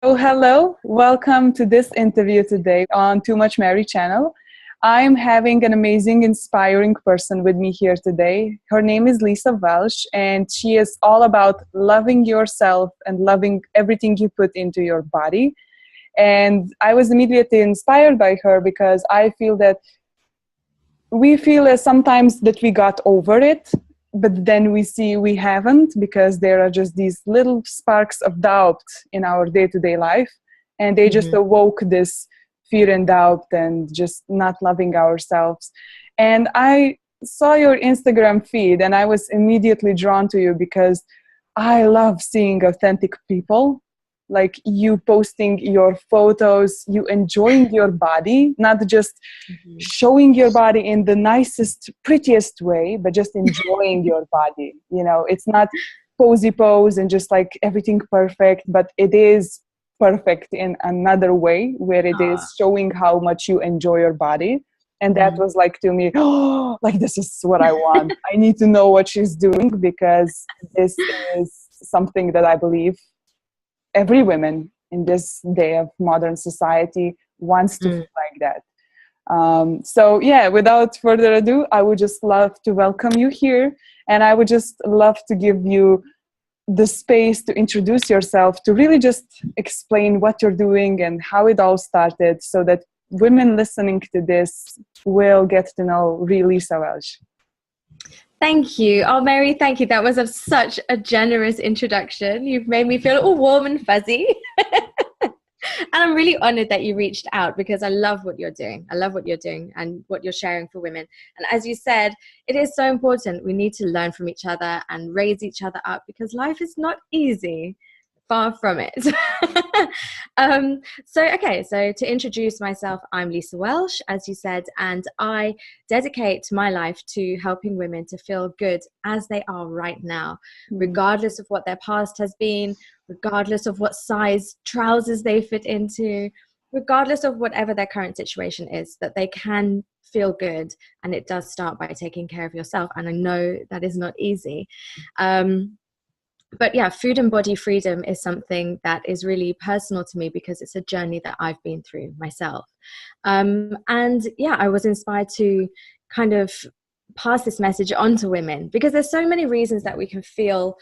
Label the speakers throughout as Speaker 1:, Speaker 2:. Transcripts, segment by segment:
Speaker 1: So hello, welcome to this interview today on Too Much Mary channel. I'm having an amazing, inspiring person with me here today. Her name is Lisa Welsh, and she is all about loving yourself and loving everything you put into your body. And I was immediately inspired by her because I feel that we feel sometimes that we got over it, but then we see we haven't, because there are just these little sparks of doubt in our day-to-day life, and they just awoke this fear and doubt and just not loving ourselves. And I saw your Instagram feed and I was immediately drawn to you because I love seeing authentic people, like you posting your photos, you enjoying your body, not just showing your body in the nicest, prettiest way, but just enjoying your body. You know, it's not posy pose and just like everything perfect, but it is perfect in another way where it is showing how much you enjoy your body. And that was like to me, oh, like this is what I want. I need to know what she's doing, because this is something that I believe every woman in this day of modern society wants to feel like that. So yeah, without further ado, I would just love to welcome you here, and I would just love to give you the space to introduce yourself, to really just explain what you're doing and how it all started, so that women listening to this will get to know real Lisa Welsh.
Speaker 2: Thank you. Oh, Mary, thank you. That was such a generous introduction. You've made me feel all warm and fuzzy. And I'm really honored that you reached out, because I love what you're doing. I love what you're doing and what you're sharing for women. And as you said, it is so important. We need to learn from each other and raise each other up, because life is not easy. Far from it. So to introduce myself, I'm Lisa Welsh, as you said, and I dedicate my life to helping women to feel good as they are right now, regardless of what their past has been, regardless of what size trousers they fit into, regardless of whatever their current situation is, that they can feel good. And it does start by taking care of yourself. And I know that is not easy. But yeah, food and body freedom is something that is really personal to me, because it's a journey that I've been through myself. And yeah, I was inspired to kind of pass this message on to women, because there's so many reasons that we can feel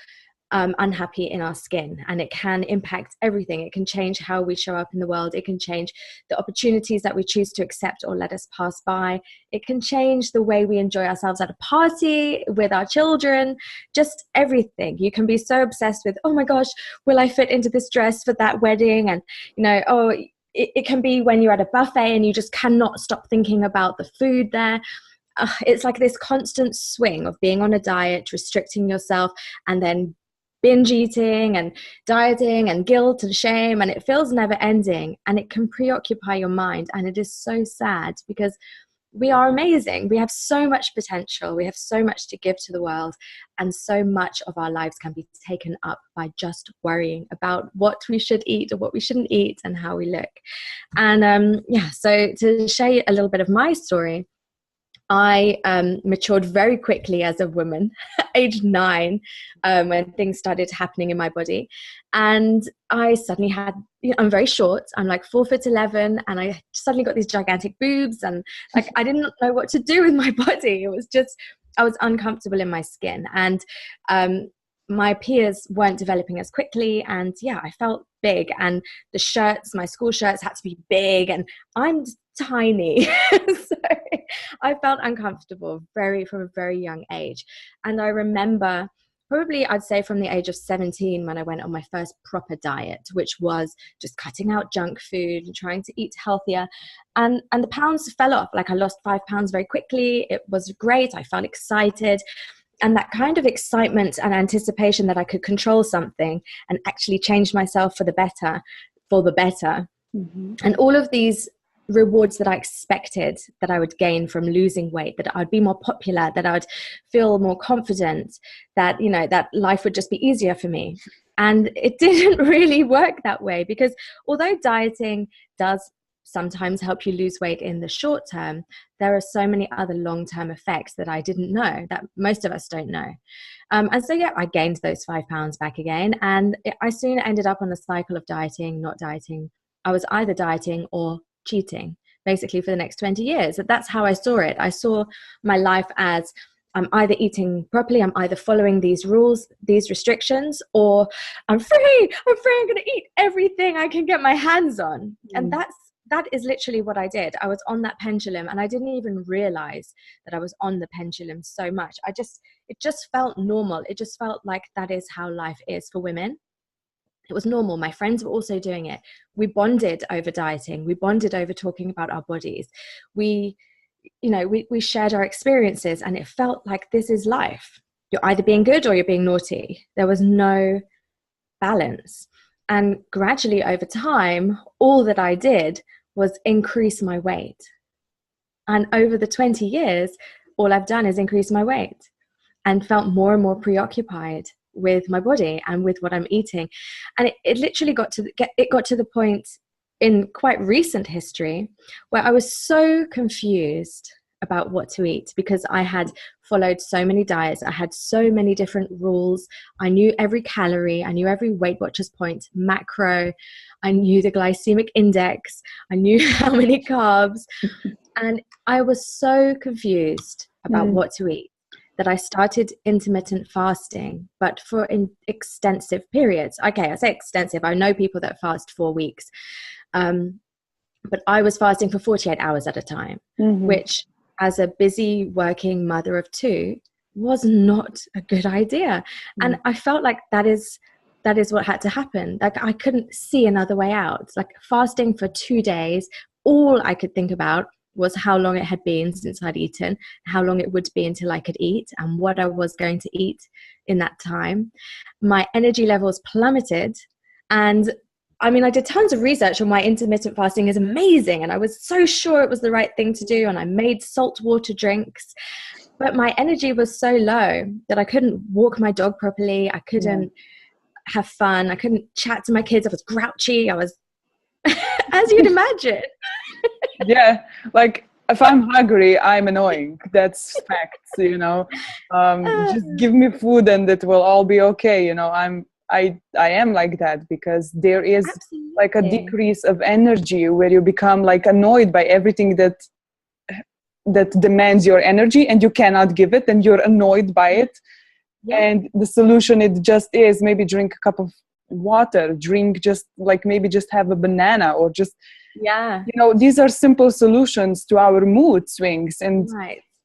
Speaker 2: unhappy in our skin, and it can impact everything. It can change how we show up in the world. It can change the opportunities that we choose to accept or let us pass by. It can change the way we enjoy ourselves at a party with our children, just everything. You can be so obsessed with, oh my gosh, will I fit into this dress for that wedding? And it can be when you're at a buffet and you just cannot stop thinking about the food there. It's like this constant swing of being on a diet, restricting yourself, and then binge eating and dieting and guilt and shame, and it feels never ending, and it can preoccupy your mind. And it is so sad, because we are amazing. We have so much potential. We have so much to give to the world, and so much of our lives can be taken up by just worrying about what we should eat or what we shouldn't eat and how we look. And so to share a little bit of my story, I matured very quickly as a woman, age 9, when things started happening in my body. And I suddenly had, I'm very short. I'm like 4'11", and I suddenly got these gigantic boobs, and like I didn't know what to do with my body. It was just, I was uncomfortable in my skin, and my peers weren't developing as quickly. And yeah, I felt big, and the shirts, my school shirts, had to be big, and I'm tiny. So I felt uncomfortable from a very young age. And I remember, probably I'd say from the age of 17, when I went on my first proper diet, which was just cutting out junk food and trying to eat healthier. And the pounds fell off. Like I lost 5 pounds very quickly. It was great. I felt excited. And that kind of excitement and anticipation that I could control something and actually change myself for the better. And all of these rewards that I expected that I would gain from losing weight, that I'd be more popular, that I would feel more confident, that, that life would just be easier for me. And it didn't really work that way, because although dieting does sometimes help you lose weight in the short term, there are so many other long-term effects that I didn't know, that most of us don't know. And so, yeah, I gained those 5 pounds back again. And I soon ended up on a cycle of dieting, not dieting. I was either dieting or cheating, basically, for the next 20 years. That's how I saw it. I saw my life as, I'm either eating properly, I'm either following these rules, these restrictions, or I'm free, I'm going to eat everything I can get my hands on. And that is literally what I did. I was on that pendulum, and I didn't even realize that I was on the pendulum so much. It just felt normal. It just felt like that is how life is for women. It was normal. My friends were also doing it. We bonded over dieting. We bonded over talking about our bodies. We shared our experiences, and it felt like this is life. You're either being good or you're being naughty. There was no balance. And gradually over time, all that I did was increase my weight. And over the 20 years, all I've done is increase my weight and felt more and more preoccupied with my body and with what I'm eating. And it literally got to the point in quite recent history where I was so confused about what to eat, because I had followed so many diets. I had so many different rules. I knew every calorie. I knew every Weight Watchers point, macro. I knew the glycemic index. I knew how many carbs. And I was so confused about what to eat that I started intermittent fasting, but for extensive periods. Okay, I say extensive. I know people that fast 4 weeks. But I was fasting for 48 hours at a time, which, as a busy working mother of 2, was not a good idea. And I felt like that is what had to happen. Like, I couldn't see another way out. Like, fasting for 2 days, all I could think about was how long it had been since I'd eaten, how long it would be until I could eat, and what I was going to eat in that time. My energy levels plummeted. And I mean, I did tons of research on why intermittent fasting is amazing, and I was so sure it was the right thing to do, and I made salt water drinks, but my energy was so low that I couldn't walk my dog properly. I couldn't have fun. I couldn't chat to my kids. I was grouchy. I was, as you'd imagine.
Speaker 1: Yeah, like, if I'm hungry, I'm annoying. That's facts, just give me food and it will all be okay. I am like that, because there is like a decrease of energy where you become like annoyed by everything that demands your energy, and you cannot give it, and you're annoyed by it. And the solution, it just is maybe drink a cup of water, maybe just have a banana, or just these are simple solutions to our mood swings. And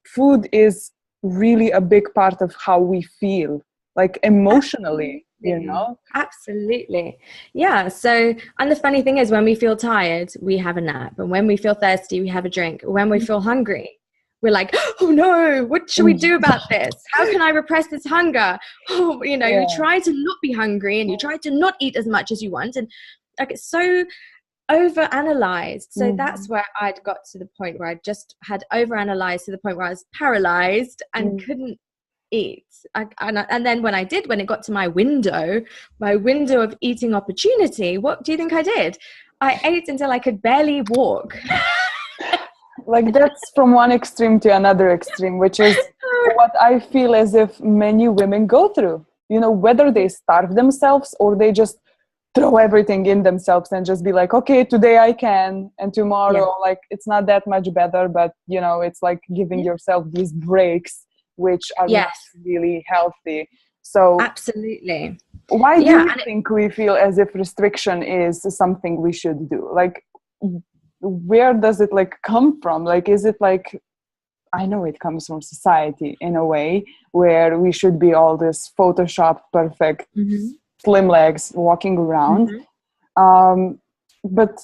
Speaker 1: food is really a big part of how we feel, like, emotionally.
Speaker 2: Absolutely. Yeah. So, and the funny thing is, when we feel tired, we have a nap, and when we feel thirsty, we have a drink. When we feel hungry, we're like, oh no, what should we do about this? How can I repress this hunger? You try to not be hungry, and you try to not eat as much as you want, and like, it's so overanalyzed. So that's where I'd got to the point where I just had overanalyzed to the point where I was paralyzed and couldn't eat. And then when it got to my window of eating opportunity, what do you think I did? I ate until I could barely walk.
Speaker 1: Like, that's from one extreme to another extreme, which is what I feel as if many women go through, whether they starve themselves or they just throw everything in themselves and just be like, okay, today I can, and tomorrow, like, it's not that much better, but it's like giving yourself these breaks, which are not really healthy. So
Speaker 2: absolutely.
Speaker 1: Why do you think we feel as if restriction is something we should do? Like, where does it like come from? Like, is it like, I know it comes from society in a way where we should be all this Photoshop perfect, slim legs walking around. But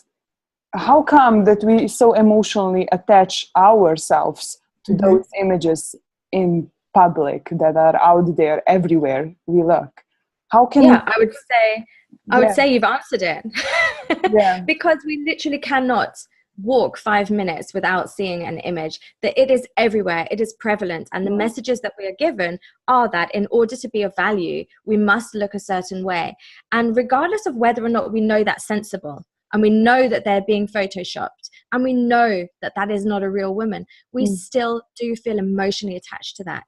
Speaker 1: how come that we so emotionally attach ourselves to those images in public that are out there everywhere we look? How can
Speaker 2: I would say you've answered it. Because we literally cannot walk 5 minutes without seeing an image. That it is everywhere, it is prevalent, and the messages that we are given are that in order to be of value, we must look a certain way. And regardless of whether or not we know that's sensible, and we know that they're being photoshopped, and we know that that is not a real woman, we still do feel emotionally attached to that.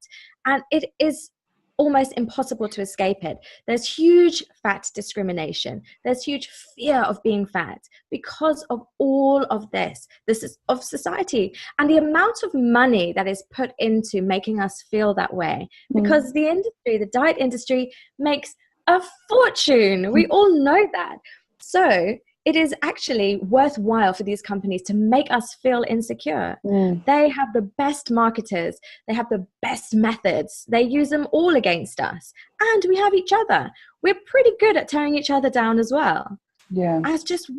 Speaker 2: And it is almost impossible to escape it. There's huge fat discrimination. There's huge fear of being fat because of all of this. This is of society and the amount of money that is put into making us feel that way, because the industry, the diet industry, makes a fortune. We all know that. So it is actually worthwhile for these companies to make us feel insecure. They have the best marketers. They have the best methods. They use them all against us. And we have each other. We're pretty good at tearing each other down as well.
Speaker 1: Yeah.
Speaker 2: As just,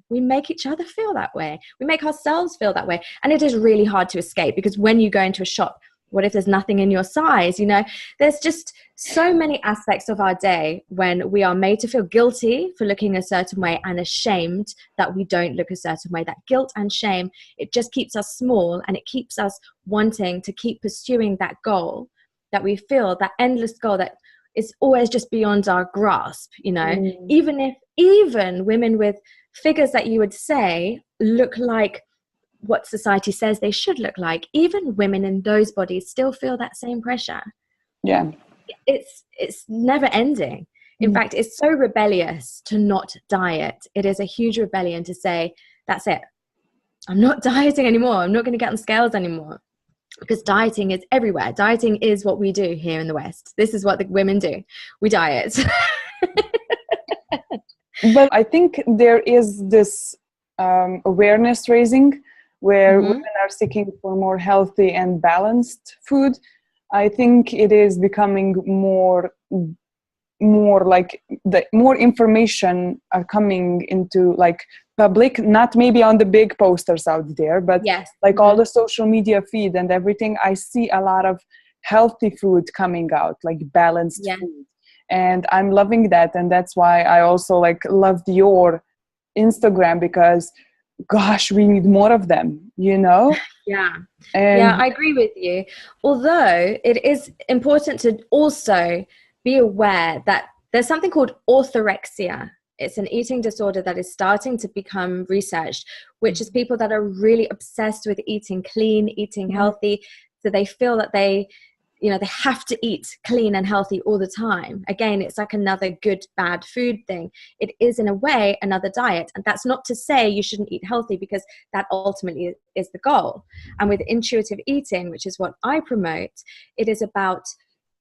Speaker 2: we make each other feel that way. We make ourselves feel that way. And it is really hard to escape, because when you go into a shop, what if there's nothing in your size? You know, there's just so many aspects of our day when we are made to feel guilty for looking a certain way and ashamed that we don't look a certain way. That guilt and shame, it just keeps us small, and it keeps us wanting to keep pursuing that goal that we feel, that endless goal that is always just beyond our grasp, you know. Even women with figures that you would say look like what society says they should look like, even women in those bodies still feel that same pressure.
Speaker 1: Yeah.
Speaker 2: It's never ending. In fact, it's so rebellious to not diet. It is a huge rebellion to say, that's it, I'm not dieting anymore. I'm not going to get on scales anymore. Because dieting is everywhere. Dieting is what we do here in the West. This is what the women do. We diet.
Speaker 1: But I think there is this awareness raising where women are seeking for more healthy and balanced food. I think it is becoming more like the more information are coming into like public, not maybe on the big posters out there, but like all the social media feed and everything. I see a lot of healthy food coming out, like balanced food, and I'm loving that. And that's why I also like loved your Instagram, because gosh, we need more of them, you know?
Speaker 2: I agree with you. Although it is important to also be aware that there's something called orthorexia. It's an eating disorder that is starting to become researched, which is people that are really obsessed with eating clean, eating healthy. So they feel that they have to eat clean and healthy all the time. Again, it's like another good, bad food thing. It is, in a way, another diet. And that's not to say you shouldn't eat healthy, because that ultimately is the goal. And with intuitive eating, which is what I promote, it is about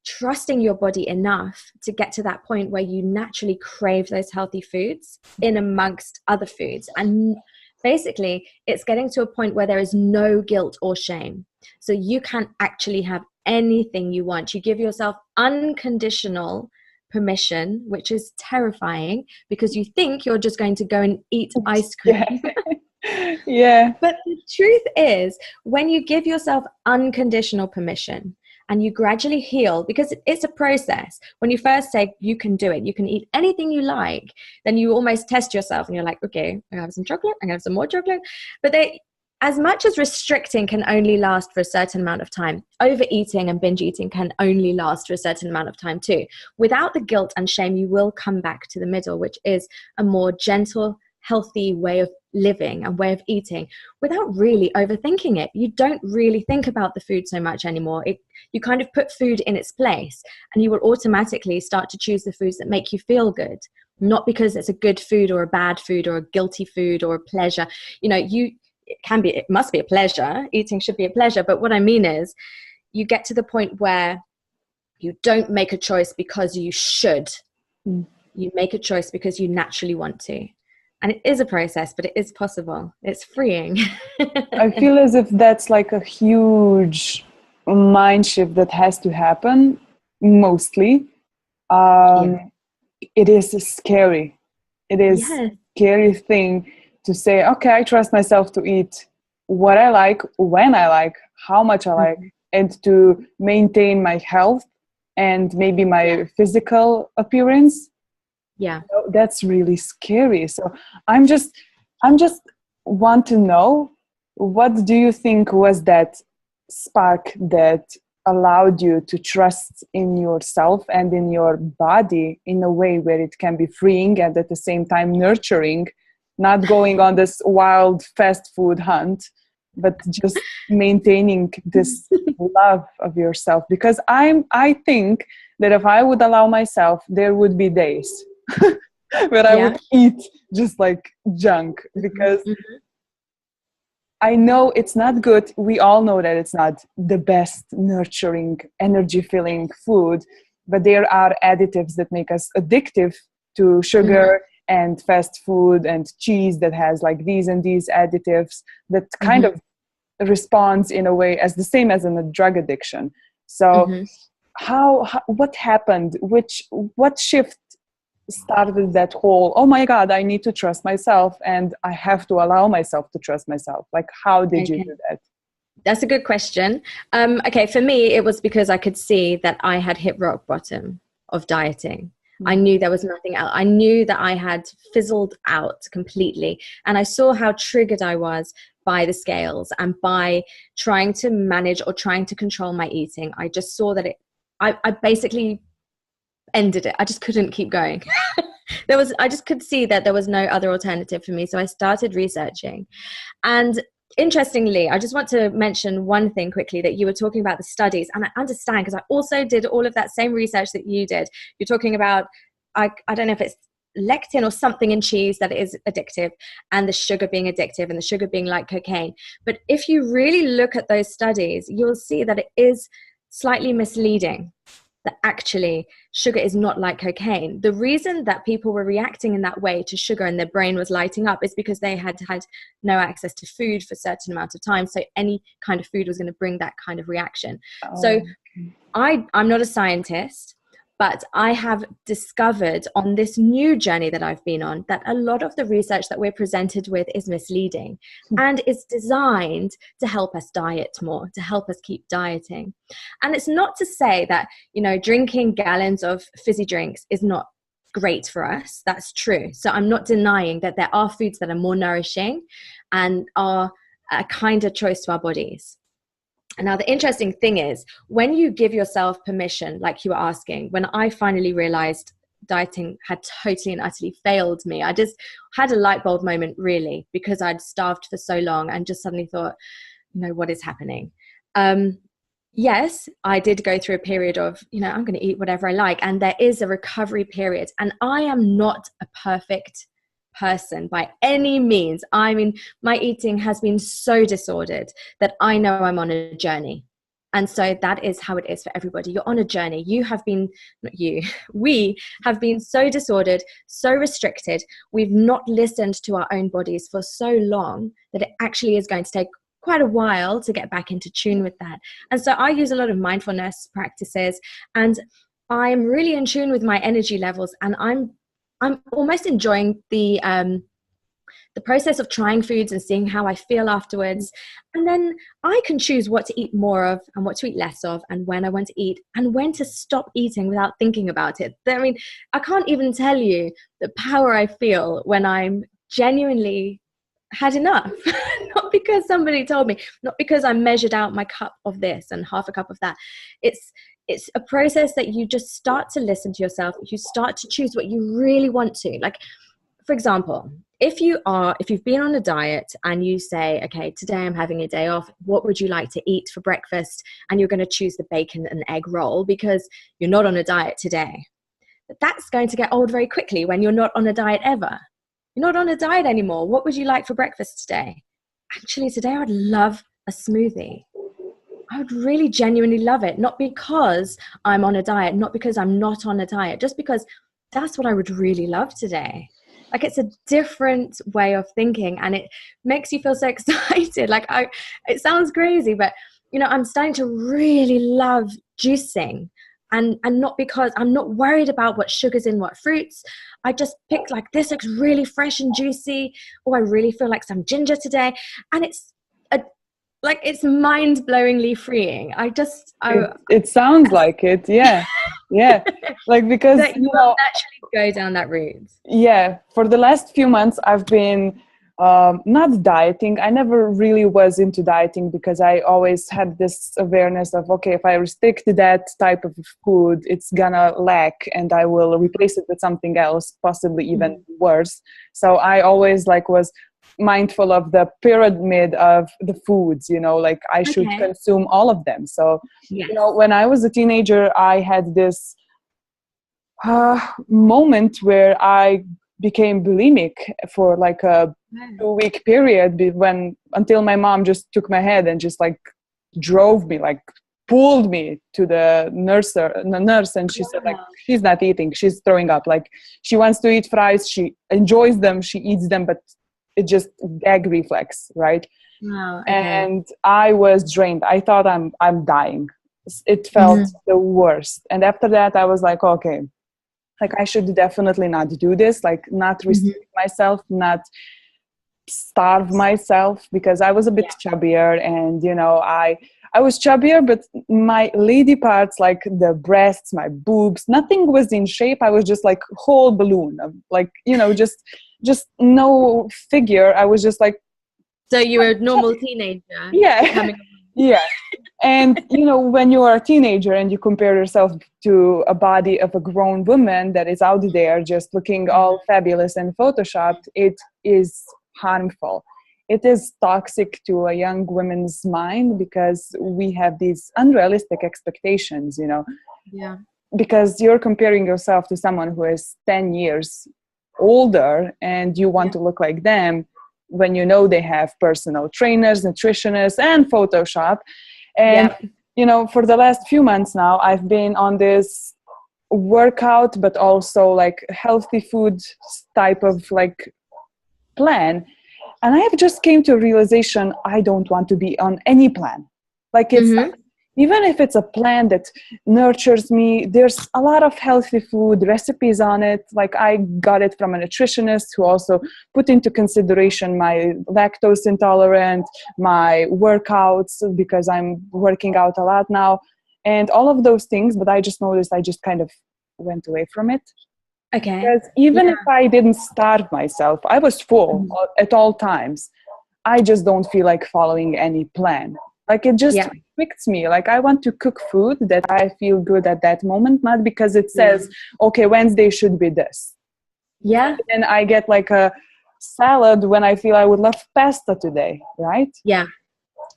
Speaker 2: trusting your body enough to get to that point where you naturally crave those healthy foods in amongst other foods. And basically, it's getting to a point where there is no guilt or shame. So you can actually have anything you want. You give yourself unconditional permission, which is terrifying, because you think you're just going to go and eat ice cream. But the truth is, when you give yourself unconditional permission and you gradually heal, because it's a process. When you first say you can do it, you can eat anything you like, then you almost test yourself and you're like, okay, I'm gonna have some chocolate, I'm gonna have some more chocolate. But as much as restricting can only last for a certain amount of time, overeating and binge eating can only last for a certain amount of time too. Without the guilt and shame, you will come back to the middle, which is a more gentle, healthy way of living and way of eating without really overthinking it. You don't really think about the food so much anymore. You kind of put food in its place, and you will automatically start to choose the foods that make you feel good, not because it's a good food or a bad food or a guilty food or a pleasure. It must be a pleasure. Eating should be a pleasure. But what I mean is, you get to the point where you don't make a choice because you should. You make a choice because you naturally want to. And it is a process, but it is possible. It's freeing.
Speaker 1: I feel as if that's like a huge mind shift that has to happen, mostly. It is scary. It is a scary thing to say, okay, I trust myself to eat what I like, when I like, how much I like, and to maintain my health and maybe my physical appearance. That's really scary. So I'm just want to know, what do you think was that spark that allowed you to trust in yourself and in your body in a way where it can be freeing and at the same time nurturing not going on this wild fast food hunt, but just maintaining this love of yourself. Because I think that if I would allow myself, there would be days where I would eat just like junk, because I know it's not good. We all know that it's not the best nurturing, energy filling food, but there are additives that make us addictive to sugar and fast food and cheese that has like these and these additives that kind of responds in a way as the same as in a drug addiction. So how what happened? What shift started that whole, oh my God, I need to trust myself and I have to allow myself to trust myself? Like, how did you do that?
Speaker 2: That's a good question. Okay, for me, it was because I could see that I had hit rock bottom of dieting. I knew there was nothing else. I knew that I had fizzled out completely. And I saw how triggered I was by the scales and by trying to manage or trying to control my eating. I just saw that I basically ended it. I just couldn't keep going. I just could see that there was no other alternative for me. So I started researching. And interestingly, I just want to mention one thing quickly, that you were talking about the studies, and I understand because I also did all of that same research that you did. You're talking about, I don't know if it's lectin or something in cheese that is addictive, and the sugar being addictive, and the sugar being like cocaine. But if you really look at those studies, you'll see that it is slightly misleading, that actually sugar is not like cocaine. The reason that people were reacting in that way to sugar and their brain was lighting up is because they had no access to food for a certain amount of time. So any kind of food was going to bring that kind of reaction. So I'm not a scientist, but I have discovered on this new journey that I've been on that a lot of the research that we're presented with is misleading and is designed to help us diet more, to help us keep dieting. And it's not to say that, drinking gallons of fizzy drinks is not great for us. That's true. So I'm not denying that there are foods that are more nourishing and are a kinder choice to our bodies. And now the interesting thing is, when you give yourself permission, like you were asking, when I finally realized dieting had totally and utterly failed me, I just had a light bulb moment, really, because I'd starved for so long and just suddenly thought, what is happening? Yes, I did go through a period of, I'm going to eat whatever I like. And there is a recovery period. And I am not a perfect person by any means. I mean, my eating has been so disordered that I know I'm on a journey. And so that is how it is for everybody. You're on a journey. We have been so disordered, so restricted. We've not listened to our own bodies for so long that it actually is going to take quite a while to get back into tune with that. And so I use a lot of mindfulness practices, and I'm really in tune with my energy levels, and I'm almost enjoying the process of trying foods and seeing how I feel afterwards. And then I can choose what to eat more of and what to eat less of, and when I want to eat and when to stop eating without thinking about it. I mean, I can't even tell you the power I feel when I'm genuinely had enough. Not because somebody told me, not because I measured out my cup of this and half a cup of that. It's a process that you just start to listen to yourself. You start to choose what you really want to. Like, for example, if you've been on a diet and you say, okay, today I'm having a day off, what would you like to eat for breakfast? And you're going to choose the bacon and egg roll because you're not on a diet today. But that's going to get old very quickly when you're not on a diet ever. You're not on a diet anymore. What would you like for breakfast today? Actually, today I'd love a smoothie. I would really genuinely love it. Not because I'm on a diet, not because I'm not on a diet, just because that's what I would really love today. Like, it's a different way of thinking, and it makes you feel so excited. Like, it sounds crazy, but I'm starting to really love juicing. And not because I'm not worried about what sugar's in what fruits. I just picked, like, this looks really fresh and juicy. Oh, I really feel like some ginger today. And it's mind-blowingly freeing.
Speaker 1: It sounds like it. Yeah. Like, because
Speaker 2: that you will naturally go down that route.
Speaker 1: Yeah, for the last few months I've been not dieting. I never really was into dieting because I always had this awareness of, okay, if I restrict that type of food, it's gonna lack and I will replace it with something else, possibly even worse. So I always like was mindful of the pyramid of the foods, like I should consume all of them. So, when I was a teenager, I had this moment where I became bulimic for like a 2-week period until my mom just took my head and just like drove me, like pulled me to the nurse, and she said like, she's not eating, she's throwing up, like she wants to eat fries, she enjoys them, she eats them, but it just gag reflex, right? And I was drained. I thought I'm dying. It felt the worst. And after that I was like, okay, like I should definitely not do this, like not restrict myself, not starve myself, because I was a bit chubbier, and I was chubbier, but my lady parts, like the breasts, my boobs, nothing was in shape. I was just like whole balloon, like just no figure. I was just like,
Speaker 2: so you were a normal teenager.
Speaker 1: Yeah. And when you are a teenager and you compare yourself to a body of a grown woman that is out there just looking all fabulous and photoshopped, it is harmful. It is toxic to a young woman's mind, because we have these unrealistic expectations, because you're comparing yourself to someone who is 10 years older and you want to look like them, when they have personal trainers, nutritionists, and Photoshop. And for the last few months now, I've been on this workout, but also like healthy food type of like plan. And I have just came to a realization, I don't want to be on any plan. Like it's even if it's a plan that nurtures me, there's a lot of healthy food recipes on it. Like I got it from a nutritionist who also put into consideration my lactose intolerant, my workouts, because I'm working out a lot now, and all of those things. But I just noticed I just kind of went away from it. Because even if I didn't starve myself, I was full at all times. I just don't feel like following any plan. Like it just restricts me. Like I want to cook food that I feel good at that moment, not because it says, okay, Wednesday should be this. And I get like a salad when I feel I would love pasta today, right?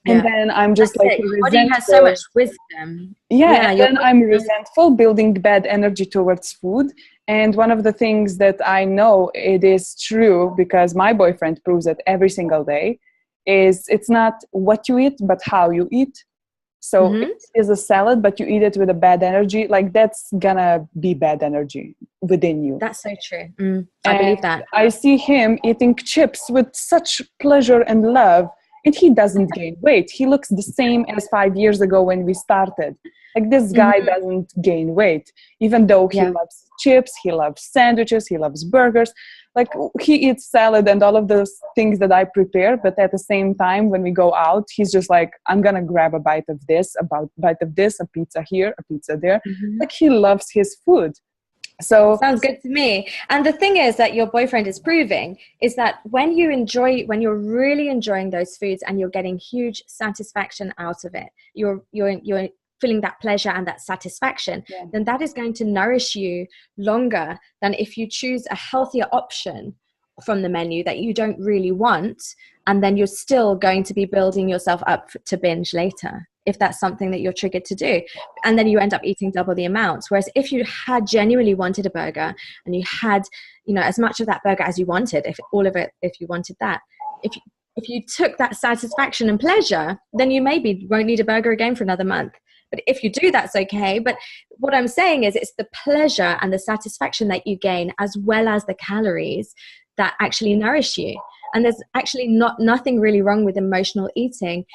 Speaker 1: And then I'm just like
Speaker 2: your body has so much wisdom.
Speaker 1: And then I'm resentful, building bad energy towards food. And one of the things that I know it is true, because my boyfriend proves it every single day, is it's not what you eat, but how you eat. So it is a salad, but you eat it with a bad energy, like that's gonna be bad energy within you.
Speaker 2: That's so true. I believe that.
Speaker 1: I see him eating chips with such pleasure and love, and he doesn't gain weight. He looks the same as 5 years ago when we started. Like this guy doesn't gain weight, even though he loves chips, he loves sandwiches, he loves burgers. Like he eats salad and all of those things that I prepare, but at the same time, when we go out, he's just like, I'm gonna grab a bite of this, a bite of this, a pizza here, a pizza there. Like he loves his food. So
Speaker 2: sounds good to me. And the thing is that your boyfriend is proving is that when you're really enjoying those foods and you're getting huge satisfaction out of it, you're feeling that pleasure and that satisfaction, then that is going to nourish you longer than if you choose a healthier option from the menu that you don't really want, and then you're still going to be building yourself up to binge later, if that's something that you're triggered to do. And then you end up eating double the amount. Whereas if you had genuinely wanted a burger and you had, as much of that burger as you wanted, if you wanted that, if you took that satisfaction and pleasure, then you maybe won't need a burger again for another month. But if you do, that's okay. But what I'm saying is it's the pleasure and the satisfaction that you gain, as well as the calories, that actually nourish you. And there's actually nothing really wrong with emotional eating.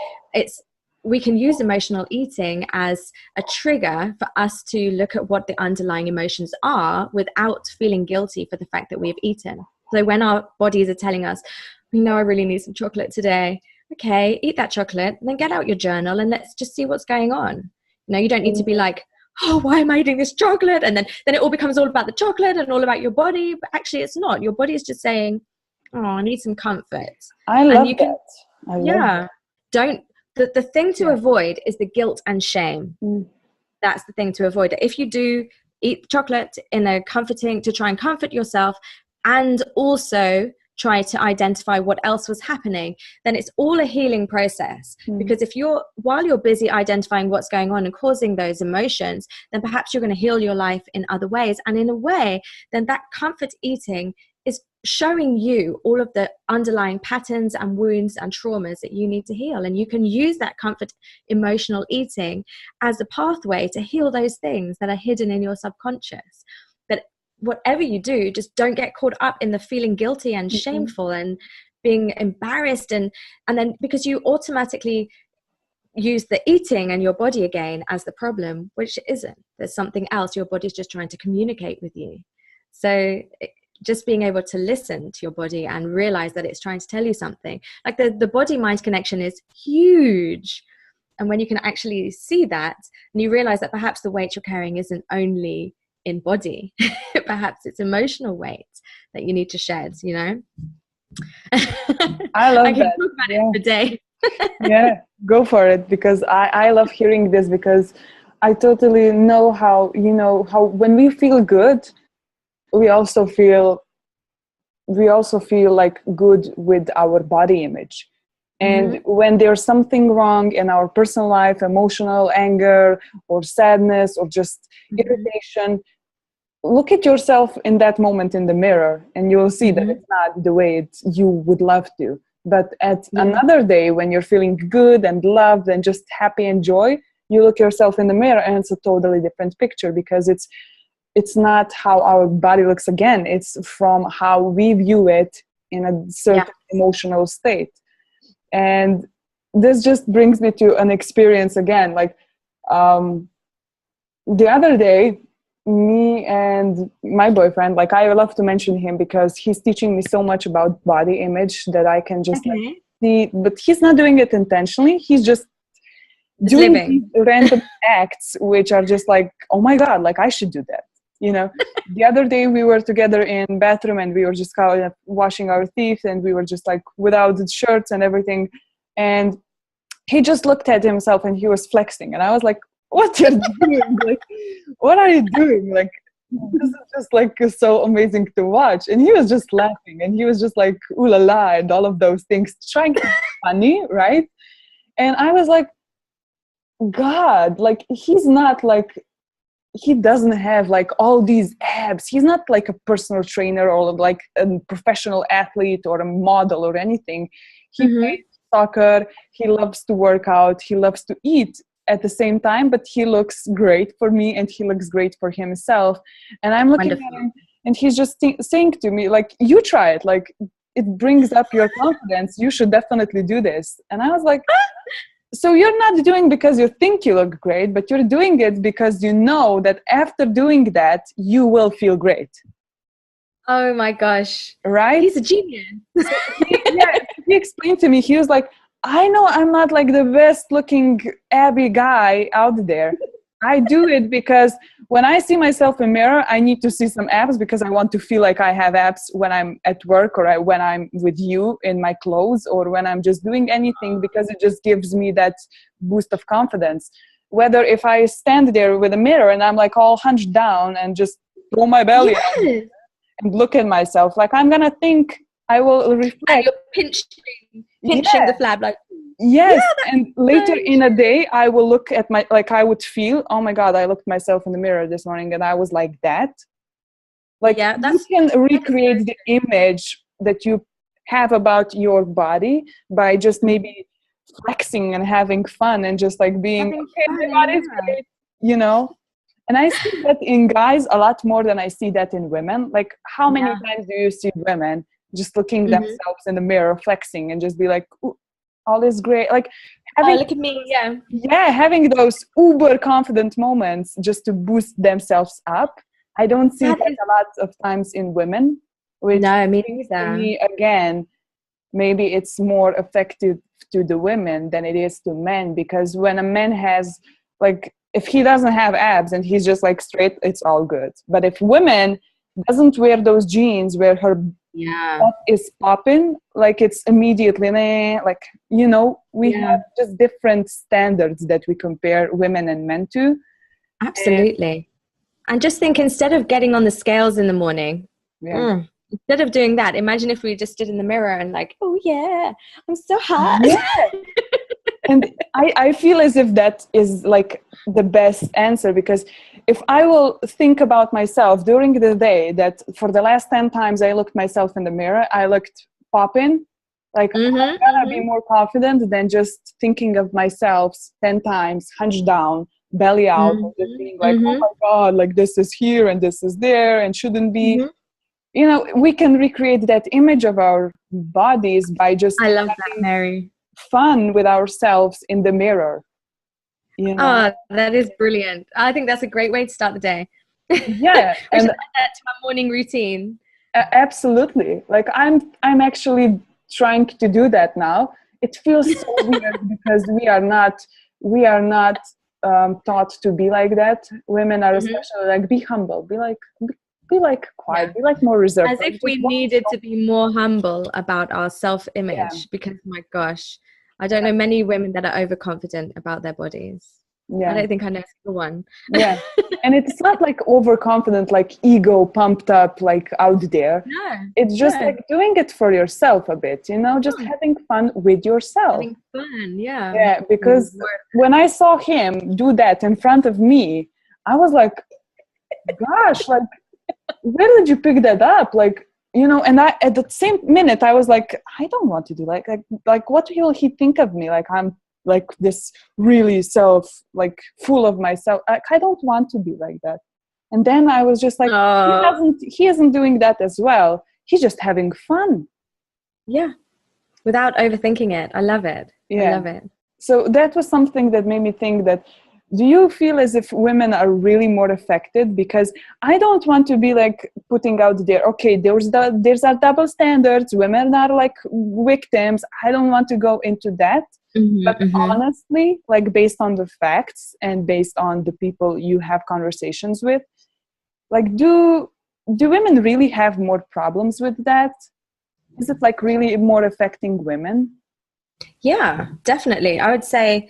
Speaker 2: We can use emotional eating as a trigger for us to look at what the underlying emotions are without feeling guilty for the fact that we've eaten. So when our bodies are telling us, I really need some chocolate today. Okay, eat that chocolate, and then get out your journal and let's just see what's going on. You don't need to be like, oh, why am I eating this chocolate? And then it all becomes all about the chocolate and all about your body. But actually it's not. Your body is just saying, oh, I need some comfort.
Speaker 1: I
Speaker 2: And
Speaker 1: love
Speaker 2: you can,
Speaker 1: that. I love
Speaker 2: yeah,
Speaker 1: that.
Speaker 2: don't, the thing to
Speaker 1: Yeah.
Speaker 2: avoid is the guilt and shame.
Speaker 1: Mm.
Speaker 2: That's the thing to avoid. If you do eat chocolate in a comforting, to try and comfort yourself, and also try to identify what else was happening, then it's all a healing process. Because if you're, while you're busy identifying what's going on and causing those emotions, then perhaps you're going to heal your life in other ways. And in a way, then that comfort eating is showing you all of the underlying patterns and wounds and traumas that you need to heal. And you can use that comfort emotional eating as a pathway to heal those things that are hidden in your subconscious. But whatever you do, just don't get caught up in the feeling guilty and shameful and being embarrassed. And then, because you automatically use the eating and your body again as the problem, which isn't. There's something else. Your body's just trying to communicate with you. So just being able to listen to your body and realize that it's trying to tell you something. Like the body mind connection is huge. And when you can actually see that, and you realize that perhaps the weight you're carrying isn't only in body, perhaps it's emotional weight that you need to shed, you know?
Speaker 1: I love
Speaker 2: I can
Speaker 1: that.
Speaker 2: talk about
Speaker 1: Yeah.
Speaker 2: it for days.
Speaker 1: Yeah, go for it, because I love hearing this, because I totally know how, how when we feel good, we also feel like good with our body image. And when there's something wrong in our personal life, emotional anger or sadness or just irritation, look at yourself in that moment in the mirror, and you'll see that it's not the way you would love to. But at another day, when you're feeling good and loved and just happy and joy, you look yourself in the mirror and it's a totally different picture, because it's not how our body looks again. It's from how we view it in a certain emotional state. And this just brings me to an experience again. Like the other day, me and my boyfriend, like, I love to mention him because he's teaching me so much about body image that I can just like, see, but he's not doing it intentionally. He's just doing these random acts which are just like, oh my God, like I should do that. The other day we were together in bathroom and we were just kind of washing our teeth, and we were just like without the shirts and everything. And he just looked at himself and he was flexing. And I was like, what you're doing? Like, what are you doing? Like, this is just like so amazing to watch. And he was just laughing and he was just like, ooh la la, and all of those things, trying to be funny, right? And I was like, God, like, he's not like, he doesn't have like all these abs. He's not like a personal trainer or like a professional athlete or a model or anything. He plays soccer. He loves to work out. He loves to eat at the same time, but he looks great for me and he looks great for himself. And I'm looking at him and he's just saying to me, like, you try it. Like, it brings up your confidence. You should definitely do this. And I was like, so you're not doing because you think you look great, but you're doing it because you know that after doing that, you will feel great.
Speaker 2: Oh my gosh.
Speaker 1: Right?
Speaker 2: He's a genius.
Speaker 1: He explained to me, he was like, I know I'm not like the best looking Abby guy out there. I do it because when I see myself in the mirror, I need to see some abs because I want to feel like I have abs when I'm at work or when I'm with you in my clothes or when I'm just doing anything, because it just gives me that boost of confidence. Whether if I stand there with a mirror and I'm like all hunched down and just throw my belly out and look at myself, like I'm going to think, I will reflect.
Speaker 2: And you're pinching the flab like,
Speaker 1: yes, and later in a day, I will look at I would feel, oh my God, I looked myself in the mirror this morning and I was like that. Like, you can recreate the image that you have about your body by just maybe flexing and having fun and just like being, okay, my body's great, And I see that in guys a lot more than I see that in women. Like, how many times do you see women just looking themselves in the mirror, flexing, and just be like, ooh, all is great. Like, having,
Speaker 2: look at me,
Speaker 1: having those uber confident moments just to boost themselves up. I don't see that a lot of times in women, which me again, maybe it's more effective to the women than it is to men, because when a man has, like, if he doesn't have abs and he's just like straight, it's all good. But if women doesn't wear those jeans where her
Speaker 2: Yeah.
Speaker 1: what is popping, like it's immediately like, we
Speaker 2: Yeah.
Speaker 1: have just different standards that we compare women and men to. And
Speaker 2: Absolutely. And just think, instead of getting on the scales in the morning,
Speaker 1: yeah.
Speaker 2: instead of doing that, imagine if we just stood in the mirror and like, oh yeah, I'm so hot.
Speaker 1: Yeah. And I feel as if that is like the best answer, because if I will think about myself during the day, that for the last 10 times I looked myself in the mirror, I looked popping, like I'm gonna be more confident than just thinking of myself 10 times, hunched down, belly out, and just being like, oh my God, like this is here and this is there and shouldn't be. We can recreate that image of our bodies by just
Speaker 2: I love that,
Speaker 1: having
Speaker 2: Mary.
Speaker 1: fun with ourselves in the mirror.
Speaker 2: Oh, that is brilliant. I think that's a great way to start the day.
Speaker 1: Yeah.
Speaker 2: I should
Speaker 1: And
Speaker 2: add that to my morning routine.
Speaker 1: absolutely, like I'm actually trying to do that now. It feels so weird because we are not taught to be like that. Women are especially like, be humble, be like quiet, be like more reserved,
Speaker 2: As
Speaker 1: like
Speaker 2: if
Speaker 1: just
Speaker 2: we
Speaker 1: don't
Speaker 2: needed
Speaker 1: show.
Speaker 2: to be more humble about our
Speaker 1: Yeah.
Speaker 2: self-image, because my gosh, I don't know many women that are overconfident about their bodies. I
Speaker 1: Yeah.
Speaker 2: don't think I know a single one.
Speaker 1: Yeah. And it's not like overconfident, like ego pumped up, like out there.
Speaker 2: No,
Speaker 1: It's just
Speaker 2: no.
Speaker 1: like doing it for yourself a bit, just having fun with yourself.
Speaker 2: Having fun, yeah.
Speaker 1: Yeah,
Speaker 2: Maybe
Speaker 1: because
Speaker 2: more.
Speaker 1: when I saw him do that in front of me, I was like, gosh, like, where did you pick that up? Like, and I, at the same minute, I was like, I don't want to do like what will he think of me? Like, I'm like this really like full of myself. Like, I don't want to be like that. And then I was just like,
Speaker 2: Oh,
Speaker 1: he isn't doing that as well. He's just having fun.
Speaker 2: yeah. Without overthinking it. I love it. I
Speaker 1: Yeah.
Speaker 2: love it.
Speaker 1: So that was something that made me think that, do you feel as if women are really more affected? Because I don't want to be like putting out there, okay, there's a double standards, women are like victims. I don't want to go into that. But honestly, like based on the facts and based on the people you have conversations with, like do women really have more problems with that? Is it like really more affecting women?
Speaker 2: Yeah, definitely. I would say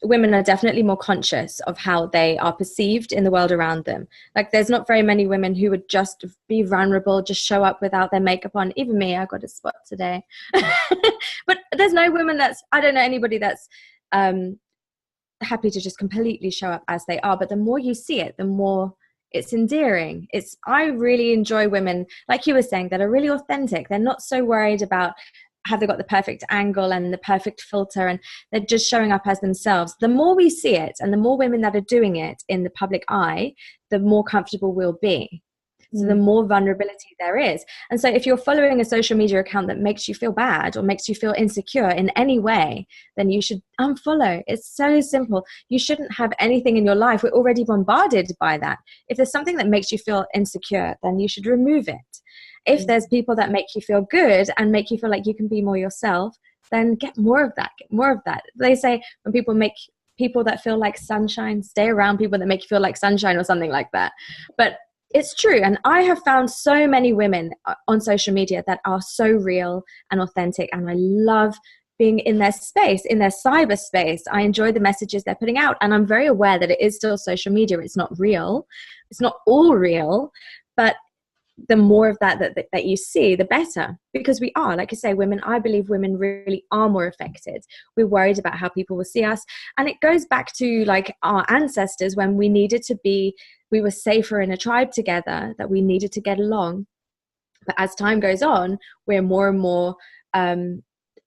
Speaker 2: women are definitely more conscious of how they are perceived in the world around them. Like, there's not very many women who would just be vulnerable, just show up without their makeup on. Even me, I got a spot today. But there's no women I don't know anybody that's happy to just completely show up as they are. But the more you see it, the more it's endearing. I really enjoy women, like you were saying, that are really authentic. They're not so worried about, have they got the perfect angle and the perfect filter, and they're just showing up as themselves. The more we see it and the more women that are doing it in the public eye, the more comfortable we'll be. So the more vulnerability there is. And so if you're following a social media account that makes you feel bad or makes you feel insecure in any way, then you should unfollow. It's so simple. You shouldn't have anything in your life. We're already bombarded by that. If there's something that makes you feel insecure, then you should remove it. If there's people that make you feel good and make you feel like you can be more yourself, then get more of that. Get more of that. They say when people make people that feel like sunshine, stay around people that make you feel like sunshine or something like that. But it's true. And I have found so many women on social media that are so real and authentic. And I love being in their space, in their cyberspace. I enjoy the messages they're putting out. And I'm very aware that it is still social media. It's not real. It's not all real. But the more of that you see, the better. Because we are, like I say, women, I believe women really are more affected. We're worried about how people will see us. And it goes back to like our ancestors, when we were safer in a tribe together, that we needed to get along. But as time goes on, we're more and more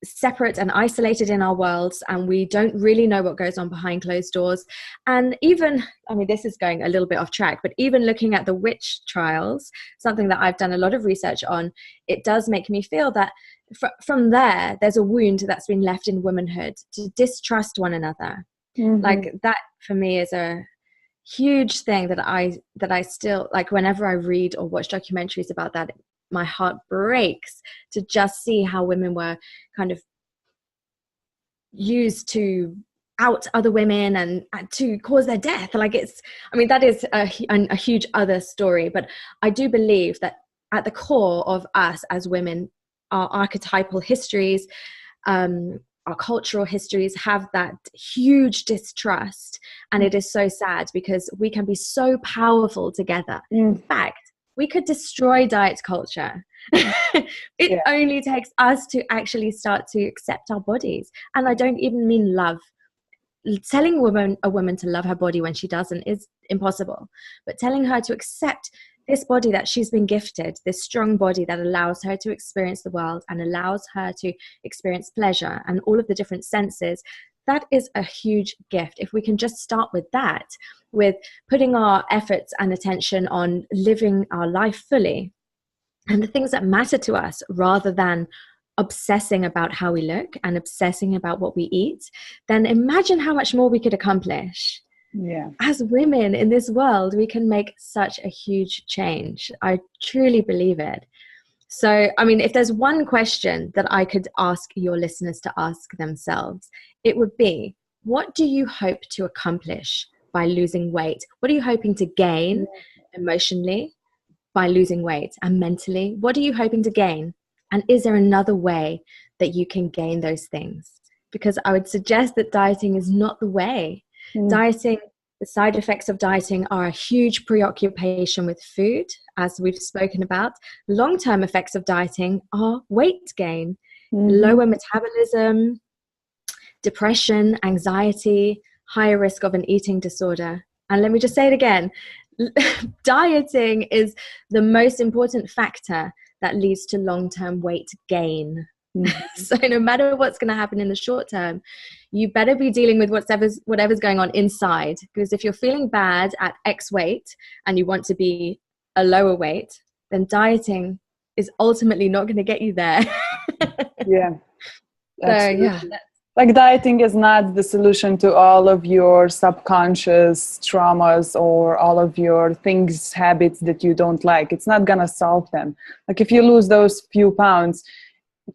Speaker 2: separate and isolated in our worlds, and we don't really know what goes on behind closed doors. And even, I mean, this is going a little bit off track, but even looking at the witch trials, something that I've done a lot of research on, it does make me feel that from there's a wound that's been left in womanhood to distrust one another. Like that for me is a huge thing that I still, like, whenever I read or watch documentaries about that, my heart breaks to just see how women were kind of used to out other women and to cause their death. Like, I mean, that is a huge other story, but I do believe that at the core of us as women, our archetypal histories, our cultural histories have that huge distrust. And it is so sad because we can be so powerful together. In fact, we could destroy diet culture. It only takes us to actually start to accept our bodies. And I don't even mean love. Telling a woman to love her body when she doesn't is impossible. But telling her to accept this body that she's been gifted, this strong body that allows her to experience the world and allows her to experience pleasure and all of the different senses, that is a huge gift. If we can just start with that, with putting our efforts and attention on living our life fully and the things that matter to us, rather than obsessing about how we look and obsessing about what we eat, then imagine how much more we could accomplish.
Speaker 1: Yeah.
Speaker 2: As women in this world, we can make such a huge change. I truly believe it. So, I mean, if there's one question that I could ask your listeners to ask themselves, it would be, what do you hope to accomplish by losing weight? What are you hoping to gain emotionally by losing weight, and mentally? What are you hoping to gain? And is there another way that you can gain those things? Because I would suggest that dieting is not the way. Dieting, the side effects of dieting are a huge preoccupation with food, as we've spoken about. Long-term effects of dieting are weight gain, lower metabolism, depression, anxiety, higher risk of an eating disorder. And let me just say it again, dieting is the most important factor that leads to long-term weight gain. So no matter what's going to happen in the short term, you better be dealing with whatever's going on inside. Because if you're feeling bad at X weight and you want to be a lower weight, then dieting is ultimately not going to get you there.
Speaker 1: Yeah.
Speaker 2: So yeah.
Speaker 1: Like dieting is not the solution to all of your subconscious traumas or all of your things, habits that you don't like. It's not going to solve them. Like if you lose those few pounds,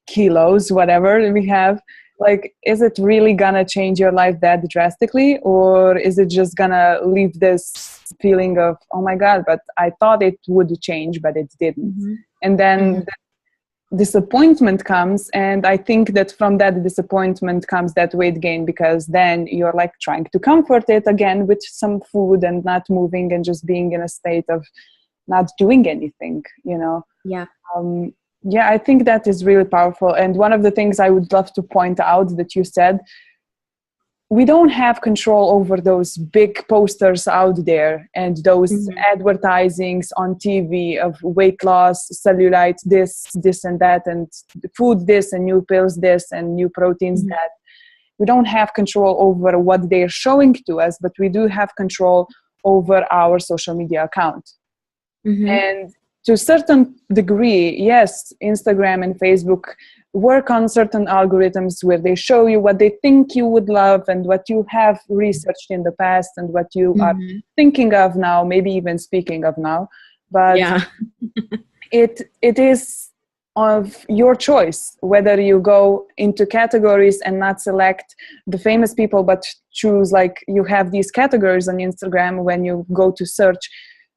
Speaker 1: kilos, whatever we have, like, is it really gonna change your life that drastically, or is it just gonna leave this feeling of, oh my god, but I thought it would change but it didn't? And then disappointment comes, and I think that from that disappointment comes that weight gain, because then you're like trying to comfort it again with some food and not moving and just being in a state of not doing anything, you know? Yeah, I think that is really powerful. And one of the things I would love to point out that you said, we don't have control over those big posters out there and those advertisings on TV of weight loss, cellulite, this and that, and food this and new pills this and new proteins that. We don't have control over what they're showing to us, but we do have control over our social media account. And to a certain degree, yes, Instagram and Facebook work on certain algorithms where they show you what they think you would love and what you have researched in the past and what you are thinking of now, maybe even speaking of now. But it is of your choice whether you go into categories and not select the famous people, but choose, like, you have these categories on Instagram when you go to search.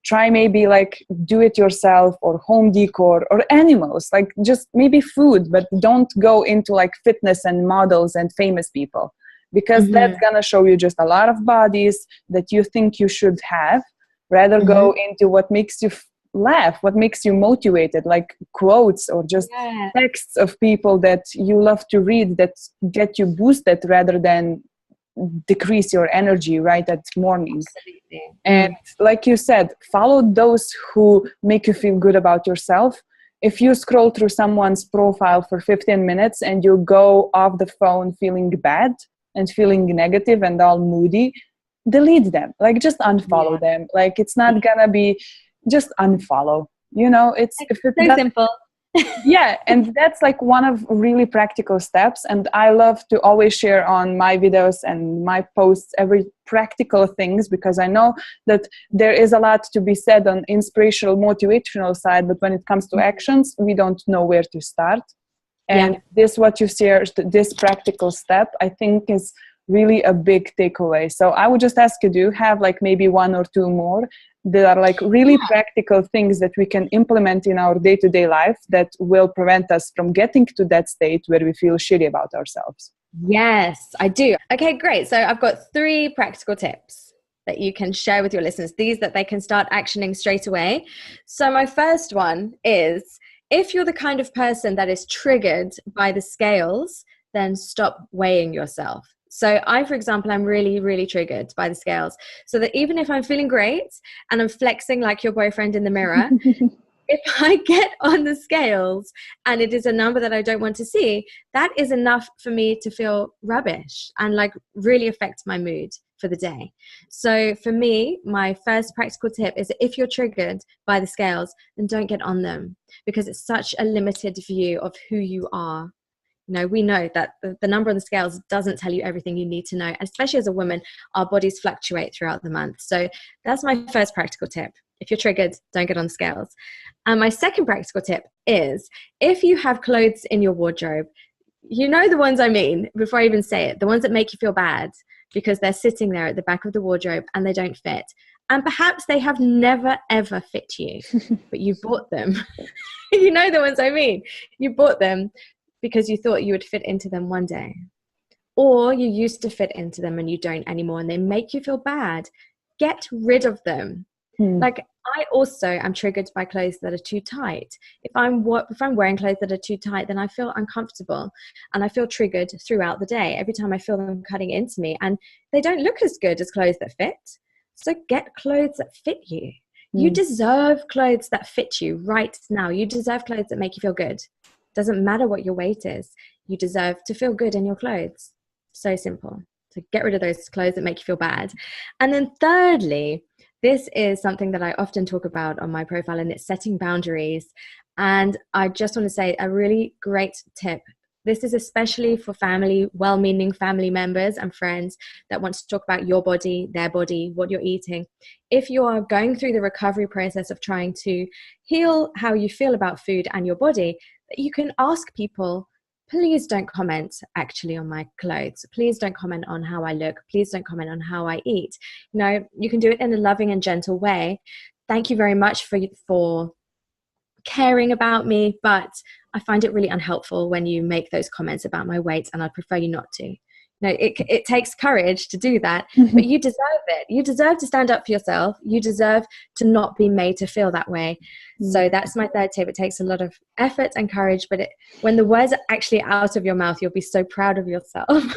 Speaker 1: Try maybe like do it yourself or home decor or animals, like just maybe food, but don't go into like fitness and models and famous people, because that's gonna show you just a lot of bodies that you think you should have. Rather go into what makes you laugh, what makes you motivated, like quotes or just texts of people that you love to read that get you boosted, rather than decrease your energy right at morning. And like you said, follow those who make you feel good about yourself. If you scroll through someone's profile for 15 minutes and you go off the phone feeling bad and feeling negative and all moody, delete them. Like just unfollow them. Like it's not gonna be, just unfollow, you know, it's
Speaker 2: so simple.
Speaker 1: Yeah, and that's like one of really practical steps. And I love to always share on my videos and my posts every practical things, because I know that there is a lot to be said on inspirational, motivational side, but when it comes to actions, we don't know where to start. And this, what you shared, this practical step, I think is really a big takeaway. So I would just ask you, do you have like maybe one or two more that are like really practical things that we can implement in our day-to-day life that will prevent us from getting to that state where we feel shitty about ourselves?
Speaker 2: Yes, I do. Okay, great. So I've got 3 practical tips that you can share with your listeners, these that they can start actioning straight away. So my first one is, if you're the kind of person that is triggered by the scales, then stop weighing yourself. So I, for example, I'm really, really triggered by the scales. So that even if I'm feeling great and I'm flexing like your boyfriend in the mirror, if I get on the scales and it is a number that I don't want to see, that is enough for me to feel rubbish and like really affect my mood for the day. So for me, my first practical tip is that if you're triggered by the scales, then don't get on them, because it's such a limited view of who you are. You know, we know that the number on the scales doesn't tell you everything you need to know. And especially as a woman, our bodies fluctuate throughout the month. So that's my first practical tip. If you're triggered, don't get on the scales. And my second practical tip is, if you have clothes in your wardrobe, you know the ones I mean, before I even say it, the ones that make you feel bad because they're sitting there at the back of the wardrobe and they don't fit. And perhaps they have never, ever fit you, but you bought them. You know the ones I mean. You bought them because you thought you would fit into them one day. Or you used to fit into them and you don't anymore and they make you feel bad. Get rid of them. Like, I also am triggered by clothes that are too tight. If I'm wearing clothes that are too tight, then I feel uncomfortable and I feel triggered throughout the day. Every time I feel them cutting into me, and they don't look as good as clothes that fit. So get clothes that fit you. You deserve clothes that fit you right now. You deserve clothes that make you feel good. Doesn't matter what your weight is. You deserve to feel good in your clothes. So simple. So get rid of those clothes that make you feel bad. And then thirdly, this is something that I often talk about on my profile, and it's setting boundaries. And I just want to say a really great tip. This is especially for family, well-meaning family members and friends that want to talk about your body, their body, what you're eating. If you are going through the recovery process of trying to heal how you feel about food and your body, you can ask people, please don't comment actually on my clothes. Please don't comment on how I look. Please don't comment on how I eat. You know, you can do it in a loving and gentle way. Thank you very much for caring about me, but I find it really unhelpful when you make those comments about my weight, and I prefer you not to. No, it takes courage to do that, but you deserve it. You deserve to stand up for yourself. You deserve to not be made to feel that way. So that's my third tip. It takes a lot of effort and courage, but when the words are actually out of your mouth, you'll be so proud of yourself.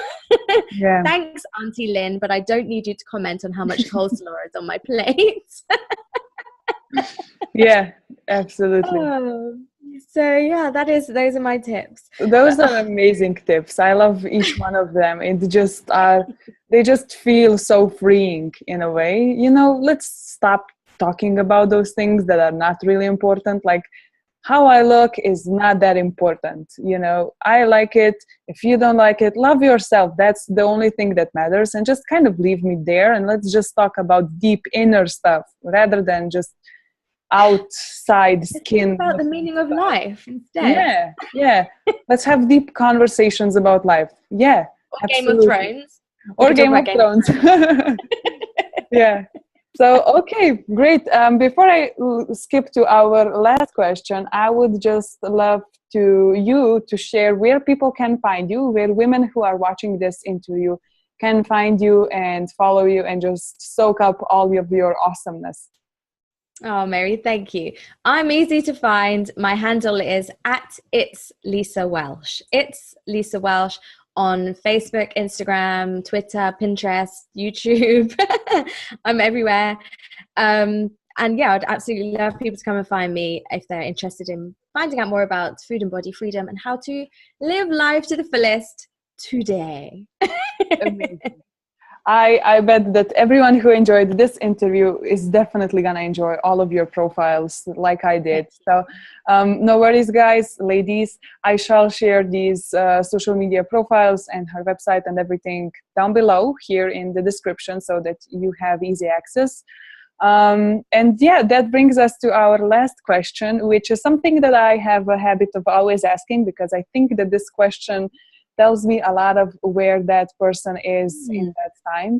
Speaker 1: Yeah.
Speaker 2: Thanks, Auntie Lynn, but I don't need you to comment on how much coleslaw is on my plate.
Speaker 1: Yeah, absolutely.
Speaker 2: So yeah, those are my tips.
Speaker 1: Those are amazing tips. I love each one of them. They just feel so freeing in a way. You know, let's stop talking about those things that are not really important. Like, how I look is not that important. You know, I like it. If you don't like it, love yourself. That's the only thing that matters. And just kind of leave me there, and let's just talk about deep inner stuff rather than just outside skin.
Speaker 2: It's about the meaning of life instead.
Speaker 1: Yeah. Let's have deep conversations about life. Yeah,
Speaker 2: Or
Speaker 1: absolutely.
Speaker 2: Game of Thrones.
Speaker 1: Or Game of Thrones. Yeah. So, okay, great. Before I skip to our last question, I would just love you to share where people can find you, where women who are watching this interview can find you and follow you and just soak up all of your awesomeness.
Speaker 2: Oh, Mary, thank you. I'm easy to find. My handle is @It's Lisa Welsh. It's Lisa Welsh on Facebook, Instagram, Twitter, Pinterest, YouTube. I'm everywhere. And yeah, I'd absolutely love people to come and find me if they're interested in finding out more about food and body freedom and how to live life to the fullest today.
Speaker 1: Amazing. I bet that everyone who enjoyed this interview is definitely going to enjoy all of your profiles like I did. So no worries, guys, ladies. I shall share these social media profiles and her website and everything down below here in the description so that you have easy access. And yeah, that brings us to our last question, which is something that I have a habit of always asking, because I think that this question tells me a lot of where that person is in that time,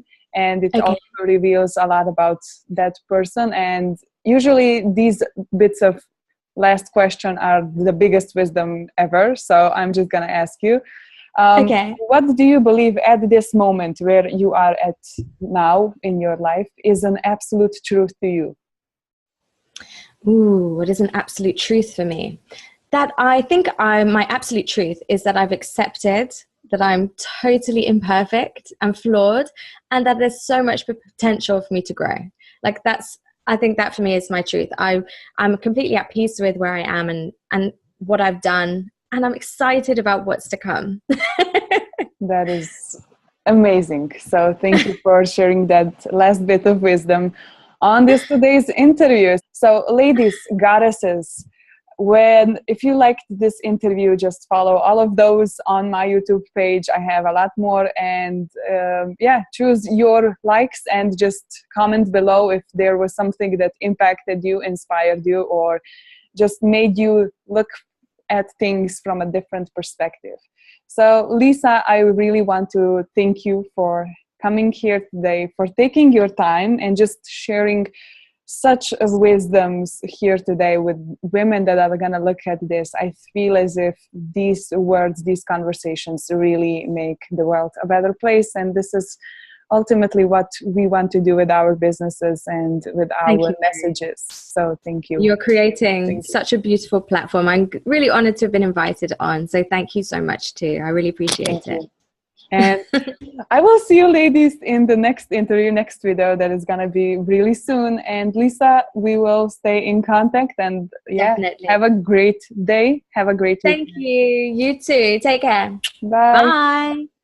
Speaker 1: and it also reveals a lot about that person. And usually these bits of last question are the biggest wisdom ever. So I'm just gonna ask you, what do you believe at this moment where you are at now in your life is an absolute truth to you?
Speaker 2: Ooh, what is an absolute truth for me? That I think my absolute truth is that I've accepted that I'm totally imperfect and flawed, and that there's so much potential for me to grow. Like I think that for me is my truth. I'm completely at peace with where I am and what I've done, and I'm excited about what's to come.
Speaker 1: That is amazing. So thank you for sharing that last bit of wisdom on this today's interview. So ladies, goddesses, if you liked this interview, just follow all of those on my YouTube page. I have a lot more, and choose your likes and just comment below if there was something that impacted you, inspired you, or just made you look at things from a different perspective. So Lisa, I really want to thank you for coming here today, for taking your time and just sharing such wisdoms here today with women that are going to look at this. I feel as if these words, these conversations really make the world a better place. And this is ultimately what we want to do with our businesses and with our messages. So thank you.
Speaker 2: You're creating such a beautiful platform. I'm really honored to have been invited on. So thank you so much too. I really appreciate it.
Speaker 1: And I will see you ladies in the next interview, next video that is going to be really soon. And Lisa, we will stay in contact, and
Speaker 2: definitely.
Speaker 1: Have a great day. Have a great week.
Speaker 2: Thank you. You too. Take care.
Speaker 1: Bye.
Speaker 2: Bye.